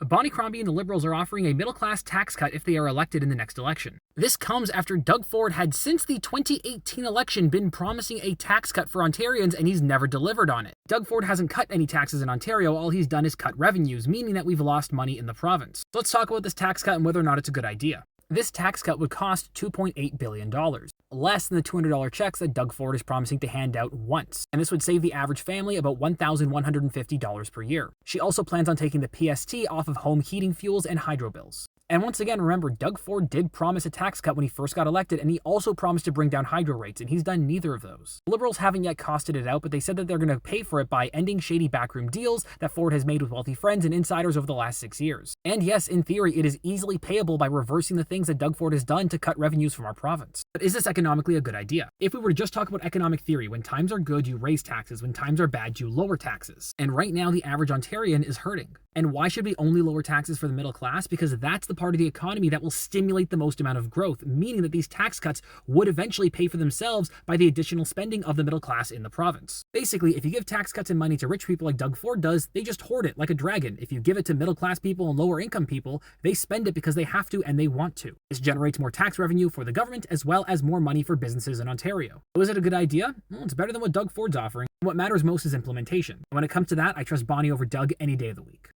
Bonnie Crombie and the Liberals are offering a middle-class tax cut if they are elected in the next election. This comes after Doug Ford had since the 2018 election been promising a tax cut for Ontarians, and he's never delivered on it. Doug Ford hasn't cut any taxes in Ontario, all he's done is cut revenues, meaning that we've lost money in the province. So let's talk about this tax cut and whether or not it's a good idea. This tax cut would cost $2.8 billion, less than the $200 checks that Doug Ford is promising to hand out once, and this would save the average family about $1,150 per year. She also plans on taking the PST off of home heating fuels and hydro bills. And once again, remember, Doug Ford did promise a tax cut when he first got elected, and he also promised to bring down hydro rates, and he's done neither of those. The Liberals haven't yet costed it out, but they said that they're going to pay for it by ending shady backroom deals that Ford has made with wealthy friends and insiders over the last 6 years. And yes, in theory, it is easily payable by reversing the things that Doug Ford has done to cut revenues from our province. But is this economically a good idea? If we were to just talk about economic theory, when times are good, you raise taxes. When times are bad, you lower taxes. And right now, the average Ontarian is hurting. And why should we only lower taxes for the middle class? Because that's the part of the economy that will stimulate the most amount of growth, meaning that these tax cuts would eventually pay for themselves by the additional spending of the middle class in the province. Basically, if you give tax cuts and money to rich people like Doug Ford does, they just hoard it like a dragon. If you give it to middle class people and lower income people, they spend it because they have to and they want to. This generates more tax revenue for the government as well as more money for businesses in Ontario. So is it a good idea? Well, it's better than what Doug Ford's offering. What matters most is implementation. When it comes to that, I trust Bonnie over Doug any day of the week.